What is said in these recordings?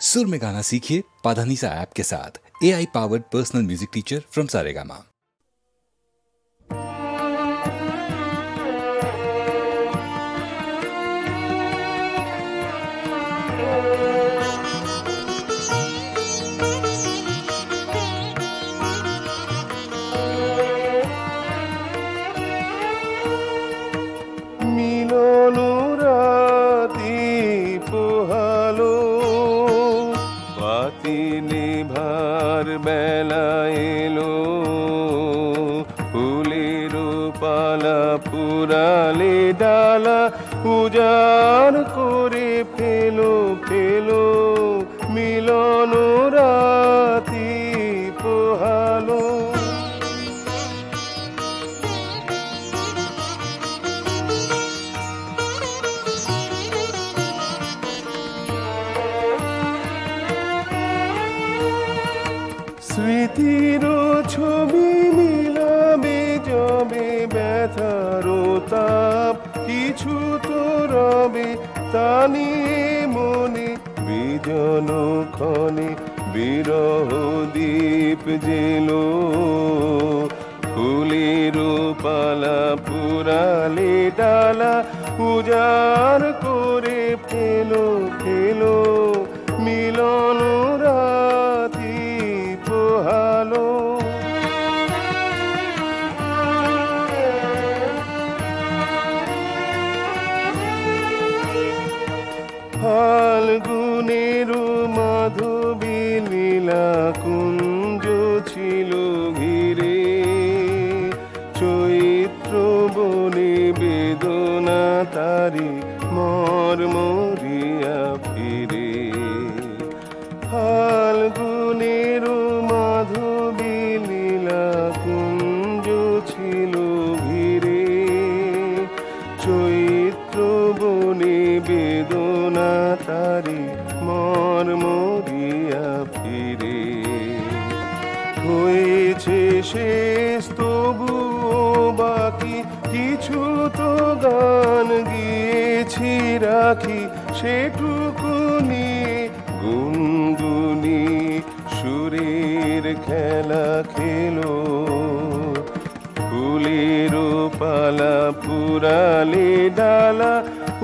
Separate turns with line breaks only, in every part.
सुर में गाना सीखिए पाधानीसा ऐप के साथ। AI powered personal music teacher from Saregama.
বেলা এলো ফুলের পালা পুরালে ডালা উজাড় করে ফেলো ফেলো মিলন রাতি পোহালো। স্মৃতির ছবি মিলাবে জবে ব্যথার তাপ কিছু তো রবে তা নিয়ে মনে বিজন ক্ষণে বিরহ দ্বীপ জেলো ফুলের পালা পুরালে ডালা উজাড় করে ফেলো ফেলো মিলন রাতি পোহালো। ফাল্গুনের মাধবী লীলা কুঞ্জ ছিল ঘিরে চৈত্র বনে বেদনা তারি মরমরিয়া ফিরে। ফাল্গুনের মাধবী লীলা কুঞ্জ ছিল ঘিরে চৈত্র বনে বেদনা তারি মরমরিয়া ফিরে। হয়েছে শেষ তবুও বাকি কিছু তো গান গিয়েছি রাখি সেটুকু নিয়ে গুনগুনি সুরের খেলা খেলো ফুলের পালা পুরালে ডালা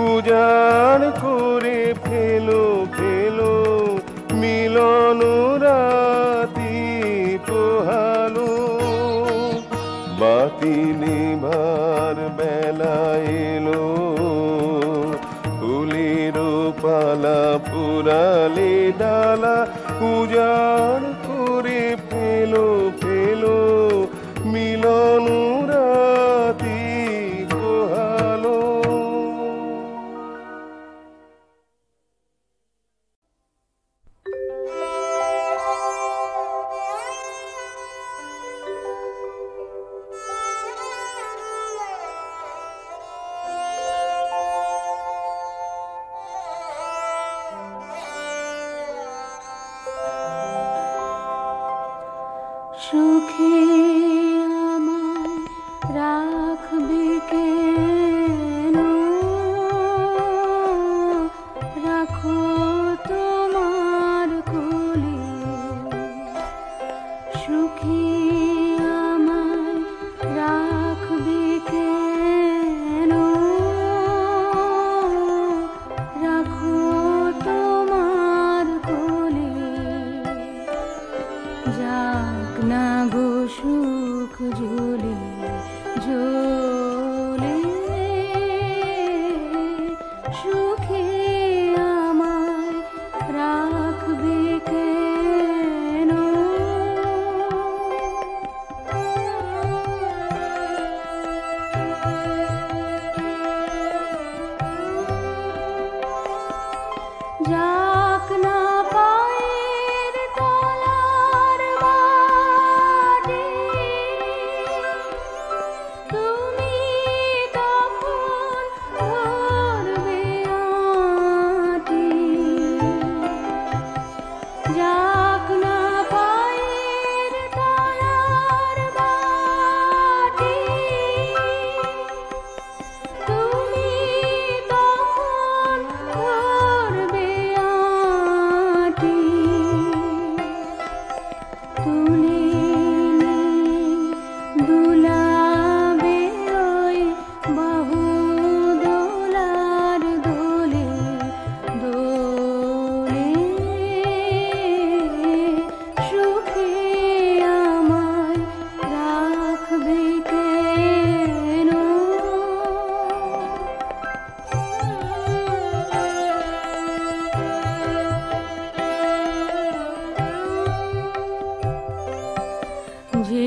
উজাড় করে ফেলো ফেলো মিলন রাতি পোহালো। বাতি নেভার বেলা এলো ফুলের পালা পুরালে ডালা উজাড় করে ফেলো ফেলো মিলন রাতি পোহালো।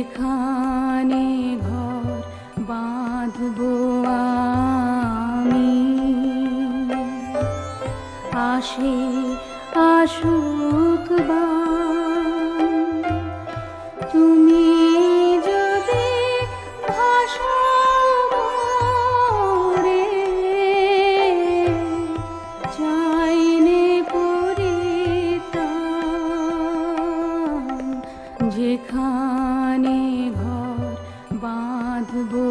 যেখানে ঘর বাঁধবো আমি, আসে আসুক বান, তুমি যদি ভাসাও মোরে, চাইনে পরিত্রাণ। যেখানে ঘর বাঁধবো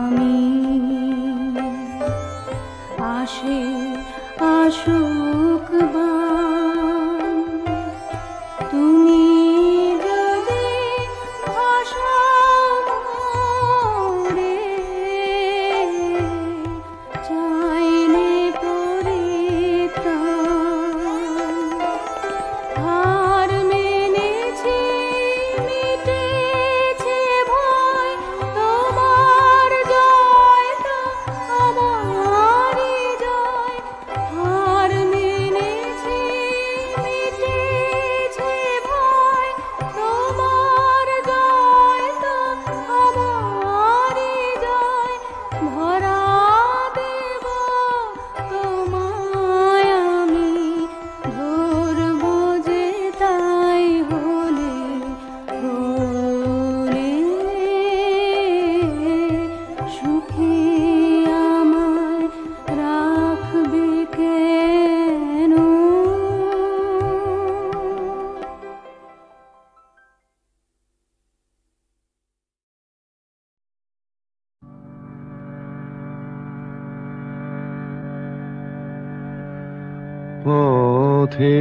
আমি, আসে আসুক বান, তুমি যদি ভাসাও মোরে, চাইনে পরিত্রাণ। হার মেনেছি, মিটেছে ভয়, তোমার জয় তো আমারই জয়। হার মেনেছি, মিটেছে ভয়, তোমার জয় তো আমারই জয়। ভরা দেব তোমায় আমি, ধরবো যে তাই হলে হলে, সুখে আমায় রাখবে কেন?
পথে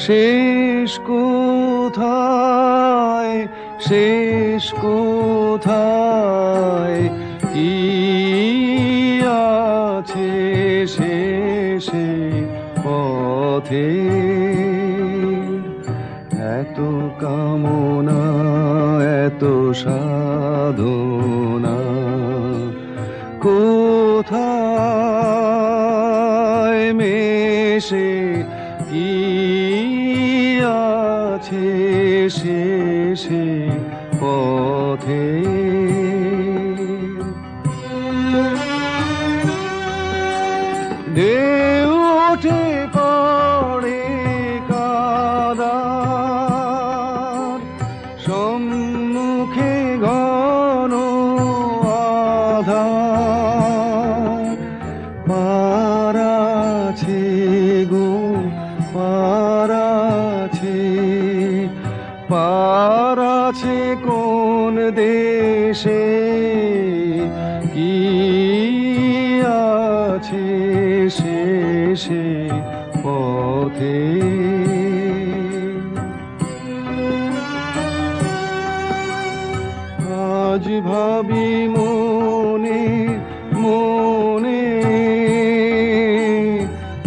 শেষ কোথায়, শেষ কোথায়, কি আছে শেষে পথে? এত কামনা, এত সাধনা, কোথায় মেশে কি আছে শেষে পথে? ঢেউ ওঠে পড়ে কাদার, সম্মুখে ঘন আধার। পার আছে গো পার আছে, পার আছে কোন দেশে? কি আছে শেষে পথে? আজ ভাবি মনে মনে,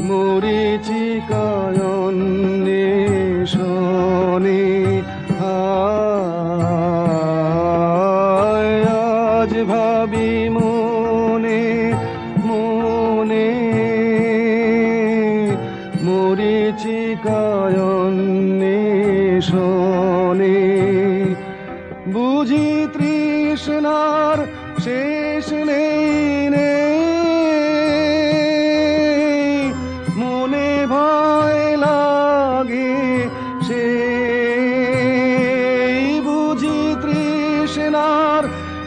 মরীচিকায় অন্বেষণে। হায় আজ ভাবি মনে মনে, মরীচিকায় অন্বেষণে। বুঝি তৃষ্ণার শেষ নেই নেই, মনে ভয় লাগে সেই। বুঝি তৃষ্ণার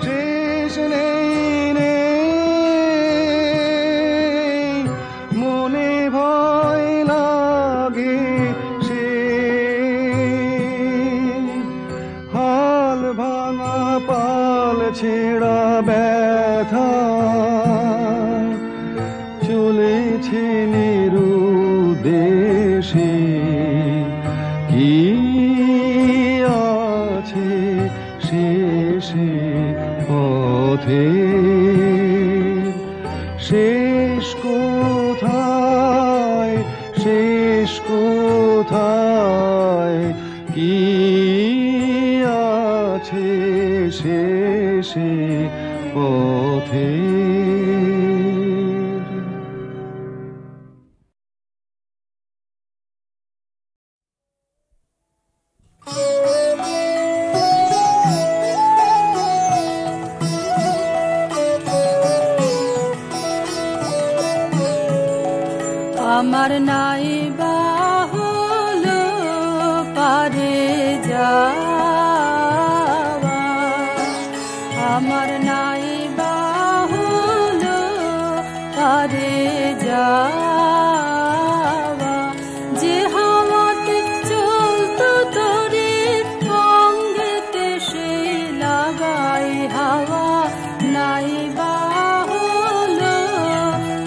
শেষ নেই নেই, মনে ভয় লাগে সেই। হাল ভাঙা পাল ছেঁড়া ব্যথা, চলেছে নিরুদ্দেশে। কি আছে শেষে পথে? শেষ কোথায়, শেষ কোথায়, কি আছে শেষে পথে?
আমার নাই বা হলো পারে যাওয়া, আমার নাই বা হলো পারে যাওয়া, যে হাওয়াতে চলতো তোরে অঙ্গেতে সে লাগাই হাওয়া, নাই বা হলো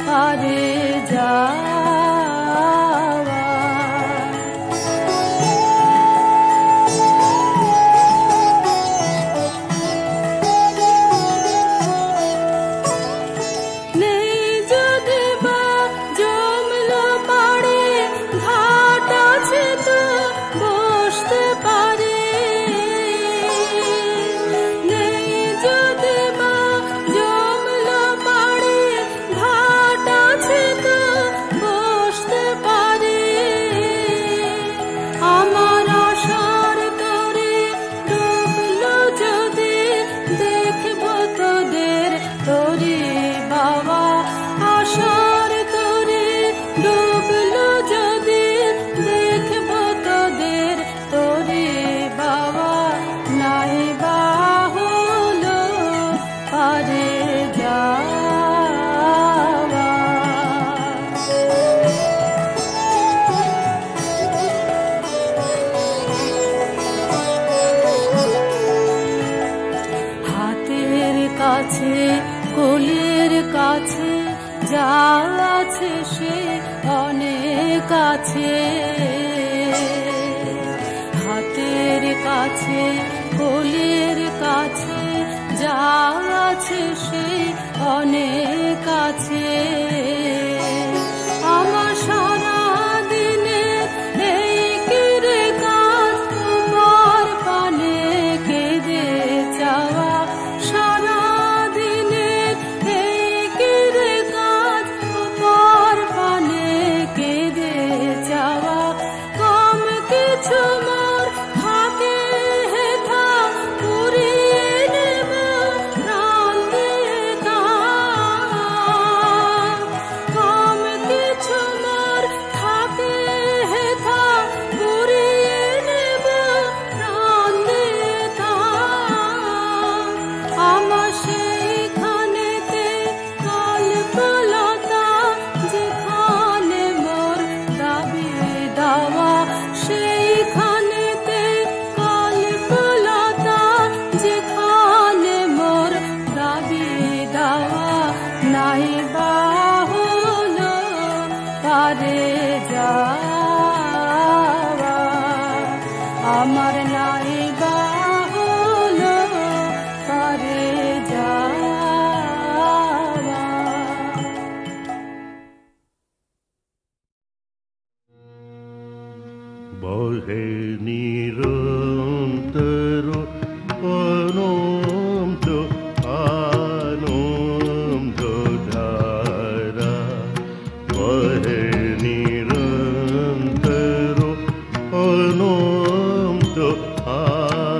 পারে যাওয়া। কোলের কাছে যা আছে সে অনেক আছে, হাতের কাছে কোলের কাছে যা আছে সে অনেক আছে। আমার সারা দিনে এই কিরে কাজ তোমার পানে কেঁদে চাওয়া, সারা দিনে এই কিরে কাজ তোমার পানে কেঁদে চাওয়া। কম কিছু মোর থাকে হেথা পুরিয়ে নেব প্রাণ দিয়ে তা, কম কিছু মোর থাকে হেথা পুরিয়ে নেব প্রাণ দিয়ে তা। আমার সেইখানেতে কল্পলতা যেখানে মোর দাবি দাওয়া, সেইখানেতে কল্পলতা যেখানে মোর দাবি দাওয়া, নাই বা হলো পারে যাওয়া, আমার নাই বা হলো পারে যাওয়া।
বহে নিরন্তর অনন্ত আনন্দ ধারা, বহে নিরন্তর অনন্ত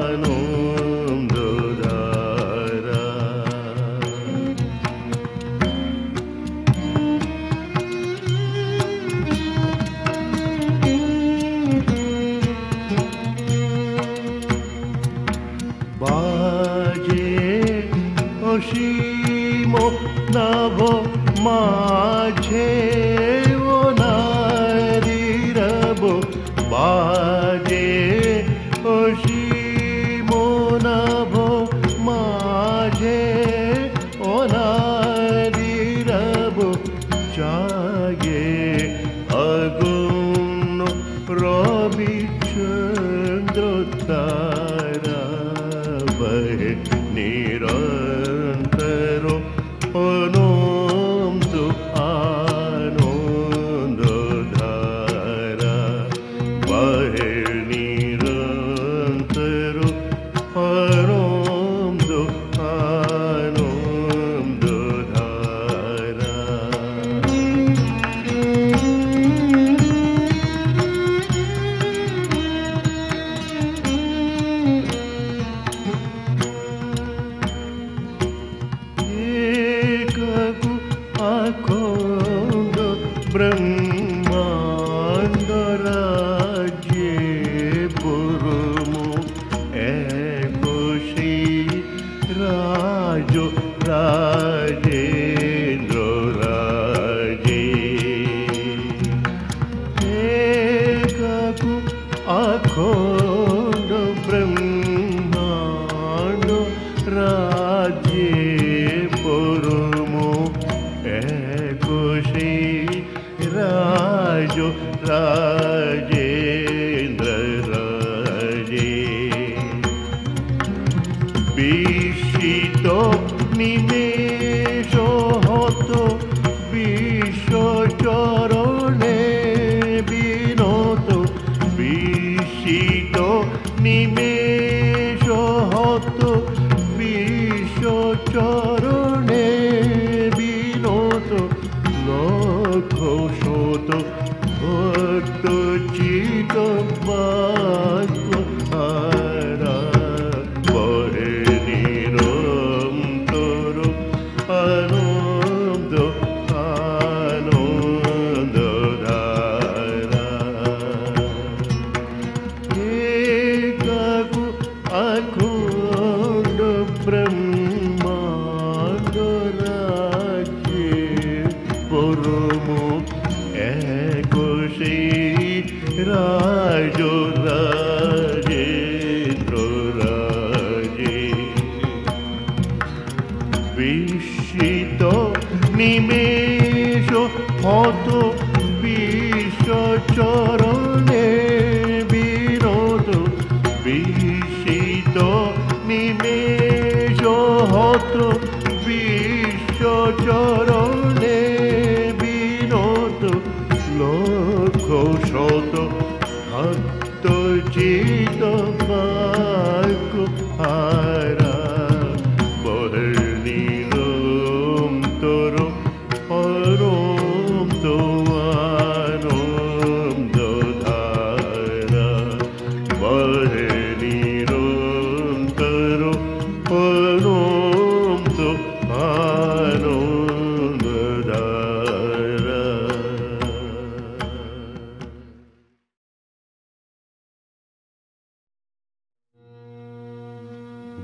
আনন্দ ধারা। বাজে অসীম নভ মাঝে রাজ্যে পরম একশী রাজ রাজেন্দ্র রাজে কাকু অখণ্ড ব্রহ্মাণ্ড রাজ্যে পরম একশী রাজ রাজেন্দ্র রাজে বিস্মিত নিমেষ হত বিশ্বচরণে বিনত বিস্মিত নিমেষ হত বিশ্বচরণে বিনত লক্ষ শত ভক্ত চিত বাক্য হারা বহে নিরন্তর আনন্দ আনন্দ ধারা কাকু অখণ্ড ব্রহ্মাণ্ড রাজ্যে পরম একশী রাজ রাজেন্দ্র রাজে বিস্মিত নিমেষ হত বিশ্বচরণে বিনত বিস্মিত নিমেষ হত বিশ্বচরণে বিনত লক্ষ শত ভক্ত চিত বাক্য হারা বহে নিরন্তর অনন্ত আনন্দ ধারা বহে নিরন্তর অনন্ত আনন্দ ধারা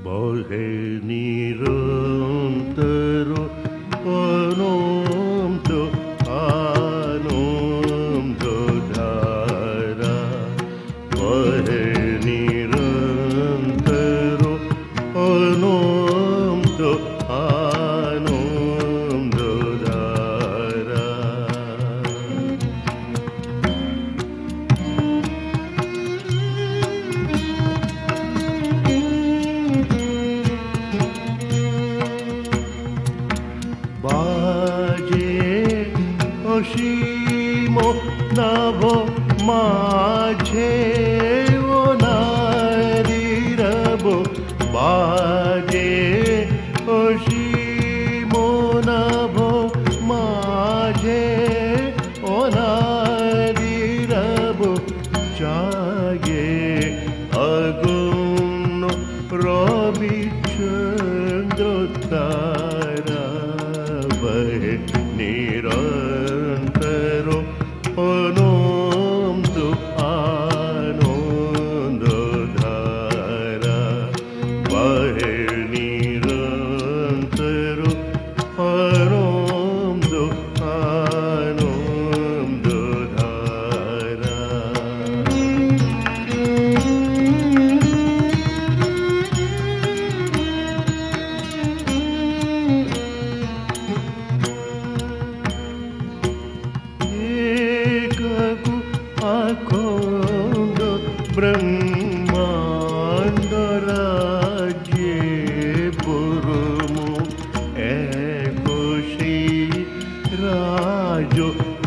বহে নিরন্তর অনন্ত আনন্দ ধারা বহে নিরন্তর অনন্ত আনন্দ ধারা বাজে অসীম নভ মাঝে ও নারী রব বাজে অসীম নভ মাঝে ও নারী রব জাগে আগুন রবি চন্দ্র তারা বহে নিরন্তর অনন্ত আনন্দ ধারা বহে নিরন্তর অনন্ত আনন্দ ধারা কাকু অখণ্ড ব্রহ্মাণ্ড রাজ্যে পরম একশী রাজ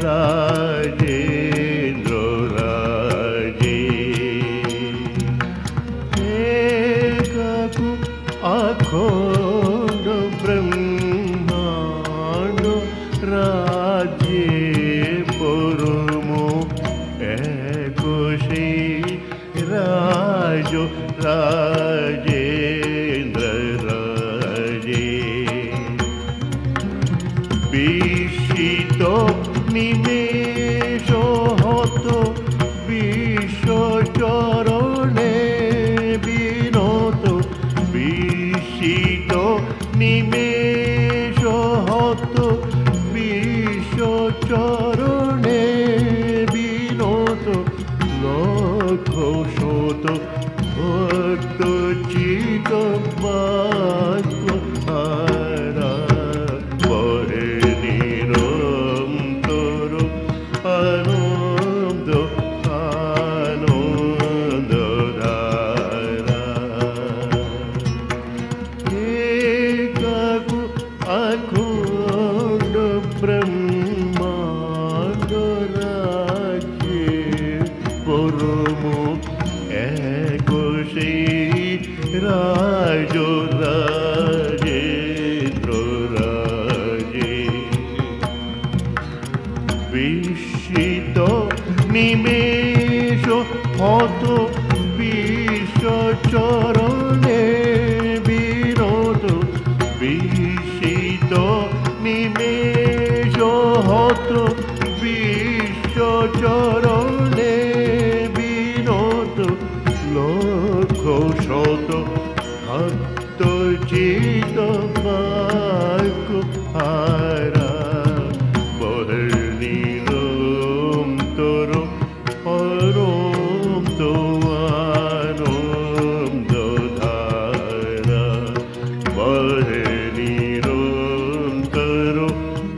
রাজেন্দ্র রাজে কাকু অখণ্ড ব্রহ্মাণ্ড রাজ্যে পরম একশী রাজ রাজেন্দ্র রাজে বিস্মিত নিমেষ নিমেষ হত বিশ্ব চরণে বিনোদ বিস্মিত নিমেষ হত বিশ্ব চরণে বিনোদ লক্ষ শত ভক্ত চিত বাক হারা বর্ণিলম তোর পরম তোমানন্দ ধারা বর্ণিলম তোর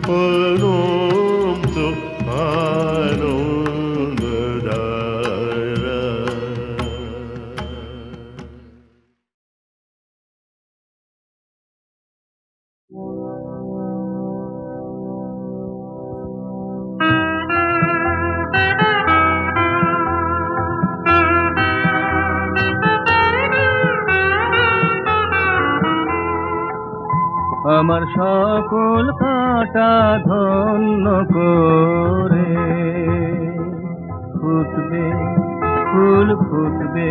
পরম তোমানন্দ ধারা।
আমার সকল কাঁটা ধন্য করে ফুটবে ফুল ফুটবে,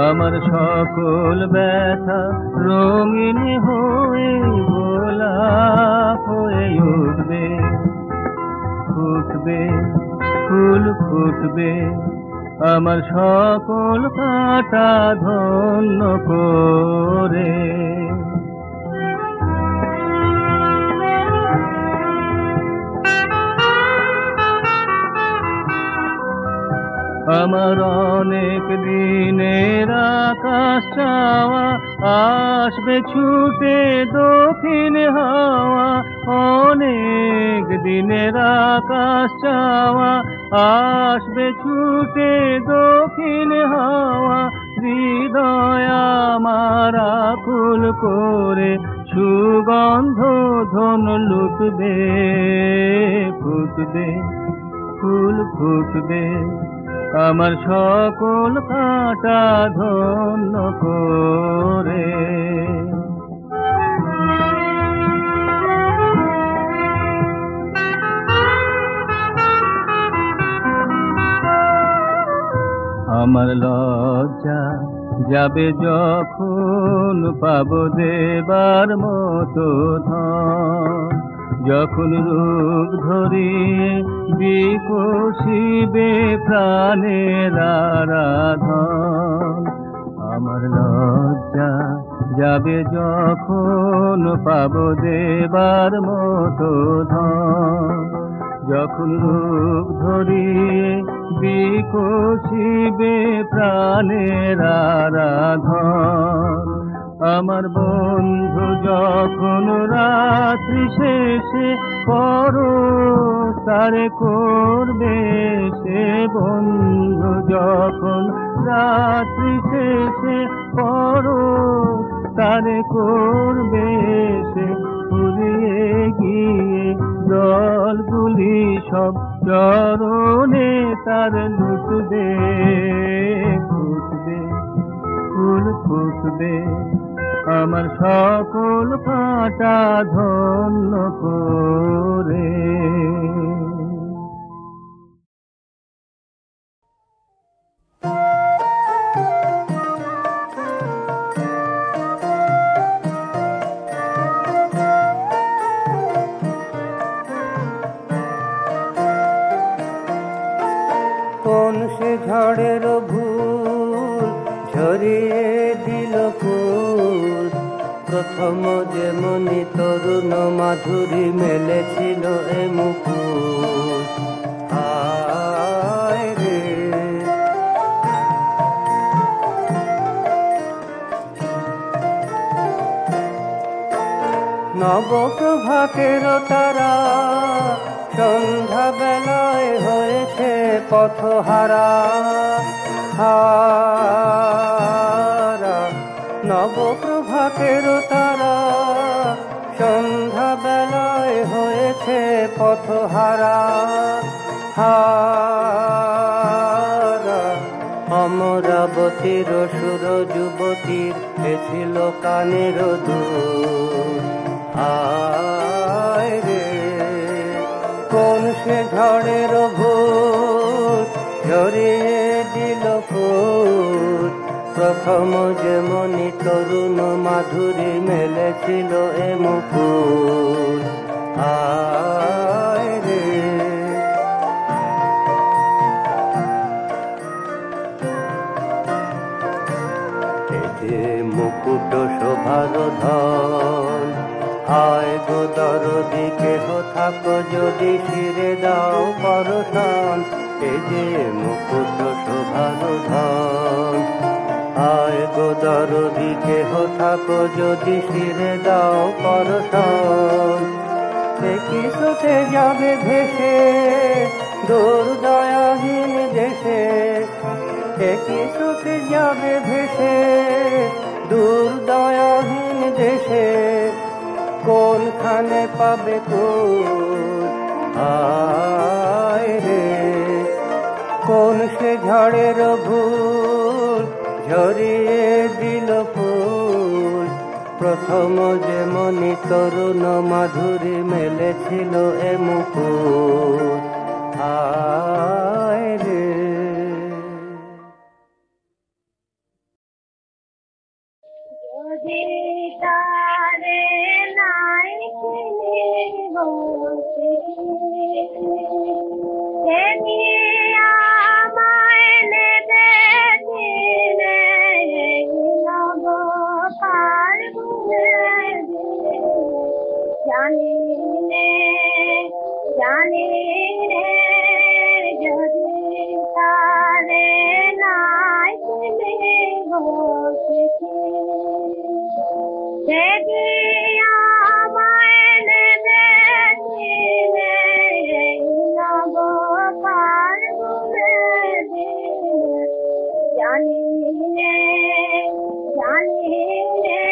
আমার সকল ব্যথা রঙিন হয়ে গোলাপ হয়ে উঠবে। ফুটবে ফুল ফুটবে, আমার সকল কাঁটা ধন্য করে। আমার অনেক দিনের আকাশ চাওয়া আসবে ছুটে দক্ষিণ হাওয়া। অনেক দিনের আকাশ চাওয়া আসবে ছুটে দক্ষিণ হাওয়া। হৃদয় আমার আকুল করে সুগন্ধ ধন লুটবে। ফুটবে ফুল ফুটবে, আমার সকল কাঁটা ধন্য করে। আমার লজ্জা যাবে যখন পাব দেবার মতো ধন। যখন রূপ ধরিয়ে বিকশিবে প্রাণের আরাধন। আমার লজ্জা যাবে যখন পাব দেবার মতো ধন। যখন রূপ ধরিয়ে বিকশিবে প্রাণের আরাধন। আমার বন্ধু যখন রাত্রি শেষে পর তারে করবে সে। বন্ধু যখন রাত্রি শেষে পর তারে করবে সে। ফুরিয়ে গিয়ে জলগুলি সব চরণে তার লুটবে। ফুটবে ফুল ফুটবে, আমার সকল কাঁটা ধন্য করে।
কোন সে ঝড়ের ভুল ঝরিয়ে দিল ফুল। প্রথম যেমনি তরুণ মাধুরী মেলেছিল এ মুকুল। আয় রে নবপ্রভাতের তারা সন্ধ্যা বেলায় হয়েছে পথহারা। হারা নবপ্রভাতের তারা সন্ধ্যা বেলায় হয়েছে পথহারা। হারা অমরাবতীর সুর যুবতীর এছিল কানের দুল। আয় রে কোন সে ঝড়ের ভূত প্রথম যেমনি তরুণ মাধুরী মেলেছিল এ মুকুল আয় রে। যে মুকুট শোভার ধন, আয় গো দরদি কেহ থাকো যদি শিরে দাও পরশন। এ যে মুকুট শোভার ধন, আয় গো দরদি কেহ থাকো যদি শিরে দাও পরশন। সে কিছুতে যাবে ভেসে দূর দয়াহীন দেশে, সে কিছুতে যাবে ভেসে দূর দয়াহীন দেশে। কোনখানে পাবে কুল আয় রে, কোন সে ঝড়ের ভুল ঝরিয়ে দিল ফুল। প্রথম যেমনি তরুণ মাধুরী মেলেছিল এ মুকুল আয় রে।
তারে নাই আমায় নেবে দিলে নব পারবো জানি নে জানি রে যদি তারে নাই যদি আমায় নেবে দিলে নব পারবো জানি রে জানি রে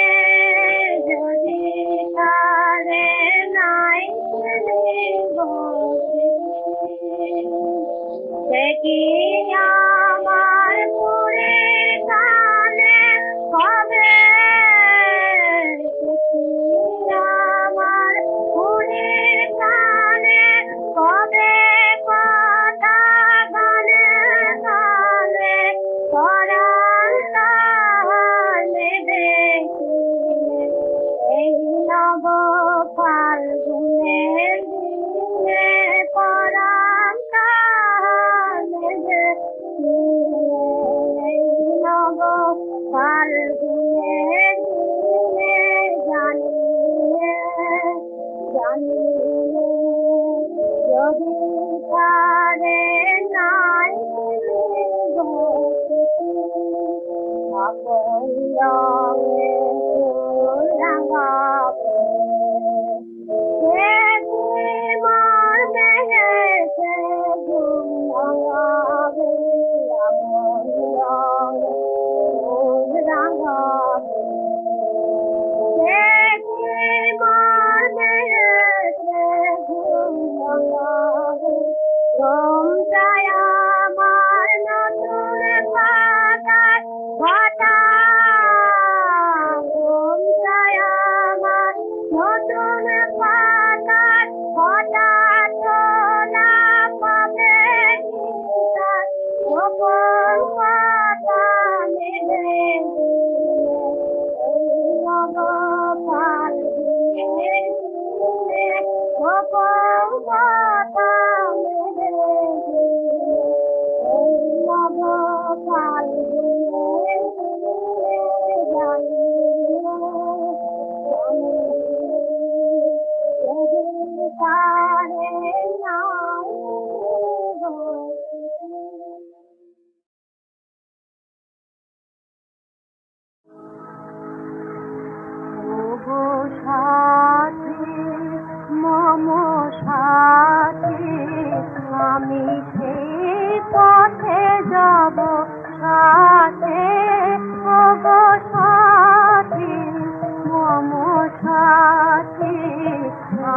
যদি তারে নাই দেখি আমার পুরে কানে হবে আমার পুরে কানে হবে কথা গানে গানে পরাণ তাহলে দেখি এই নব ফাল্গুনের দিনে পরাণ তাহলে দেখি এই নব ফাল্গুনের দিনে জানি জানি যদি তারে নাই আপন রঙে রাঙাবে মার মেঘেছে ঘুম ভাঙাবে আপন রঙে রাঙাবে মার মেঘেছে ঘুম ভাঙাবে ঘুম যায় আমার নতুন পাতার ভাতা ঘুম যায় আমার নতুন পাতার ভাতা তোলা পাবে গীতার গোপন পাতা মেলে এই নব ফাল্গুনের দিনে গোপন পাতা মেলে এই নব ফাল্গুনের দিনে জানি জানি যদি তারে নাই ওগো সাথী মম সাথী আমি সেই পথে যাব সাথে ওগো সাথী মম সাথী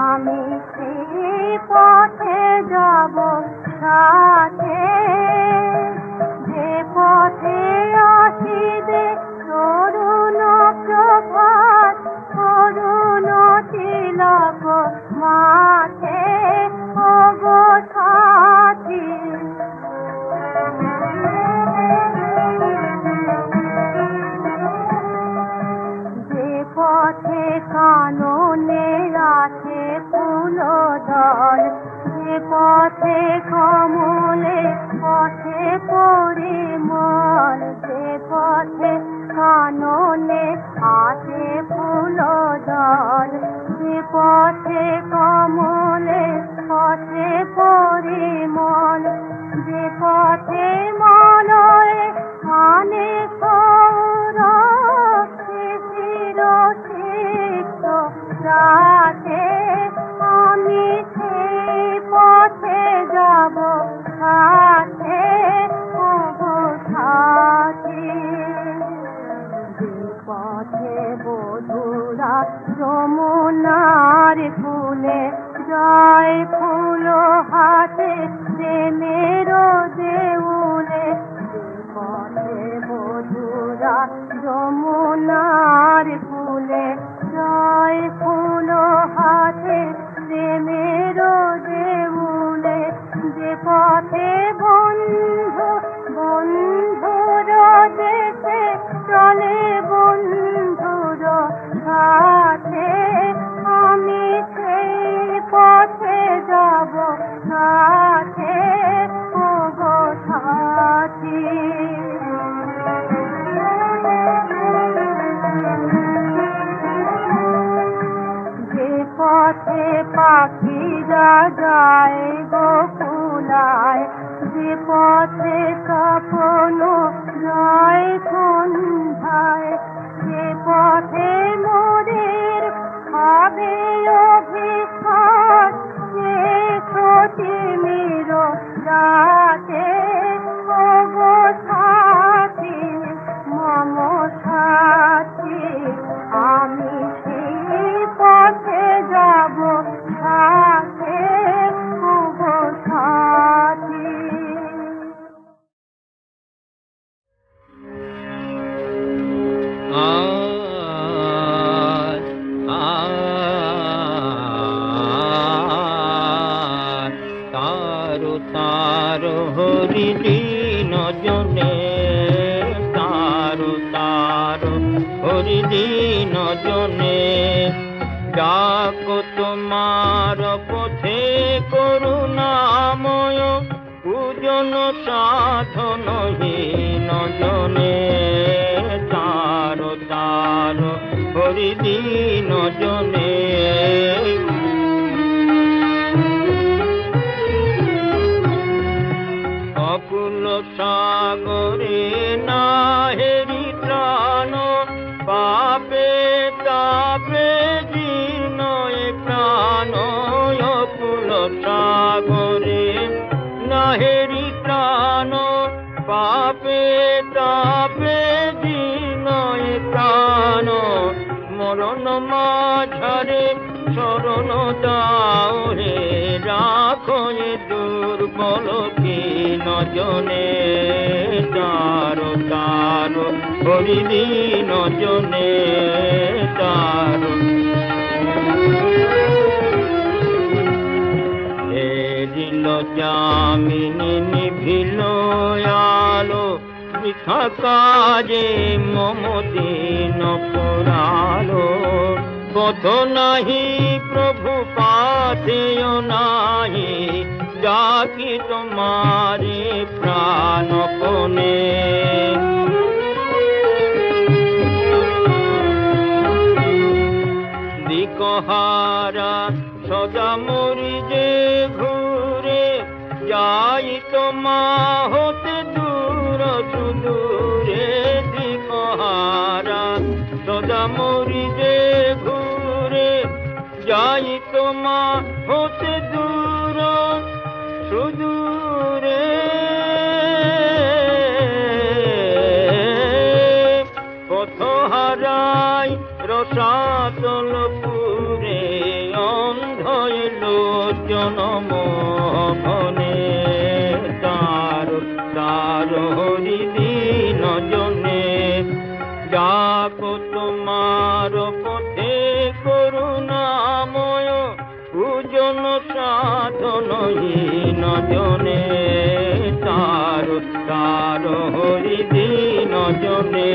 আমি সেই পথে যাব সাথে যে পথে আসিবে তরুণ প্রভাত তরুণ তিলক মাথে ওগো সাথী পথে পরিমল যে পথে কাননে আসে ফুল জল যে পথে কমলে পথে পরিমল যে পথে মলয়ে আনে সৌরভ শিশির সিক্ত রাতে আমি সেই পথে যাব সাথে সাথী যে পথে বধুরা যমুনার ফুলে জয় ফুল হাতে প্রেমের দেউলে যে পথে বধুরা যমুনার ফুলে জয় ফুল হাতে প্রেমের দেউলে যে পথে বন্ধু বন্ধুর দেশে চলে বন্ধুর সাথে আমি সেই পথে যাব সাথে ওগো সাথী যে পথে পাখিরা যায় গোকুলায় যে পথে স্বপ্ন যায় সন্ধ্যায় যে পথে মোদের হবে অভিশাপ যে সতীমীর রাতে ওগো সাথী মম সাথী আমি সেই পথে যাব সাথে ওগো সাথী
তারো তারো হরি দিন জনে তারো তারো হরি দিন জনে ডাকো তোমার পথে করুণাময় পূজন সাধনহীন জনে তারো তারো হরি দিন জনে অকুল সাগরে নাহেরি ত্রাণ পাপে তাপে জীর্ণ প্রাণ অকুল সাগরে নাহেরি ত্রাণ পাপে তাপে জীর্ণ প্রাণ মরণ মাঝারে শরণ দাও হে রাখো দুর্বল কিন জনে তারো তারো হরি দিন জনে তারো দিল জামিনী নিভিল আলো বৃথা কাজে মম দিন পুরালো পথ নাহি প্রভু পাথেয় নাহি ডাকি তোমারে প্রাণপণে দিকহারা সদা মরি যে ঘুরে যাই তোমা হতে দূর সুদূরে দিকহারা সদা মরি যে ঘুরে যাই তোমা হতে দূর সুদূরে পথ হারাই রসাতল পুরে অন্ধ এলো জনমনে তারো তারো হরি দিন জনে ডাকো তোমার পথে করুণাময় পূজন সাধনহীন জনে তারো তারো হরি দিন জনে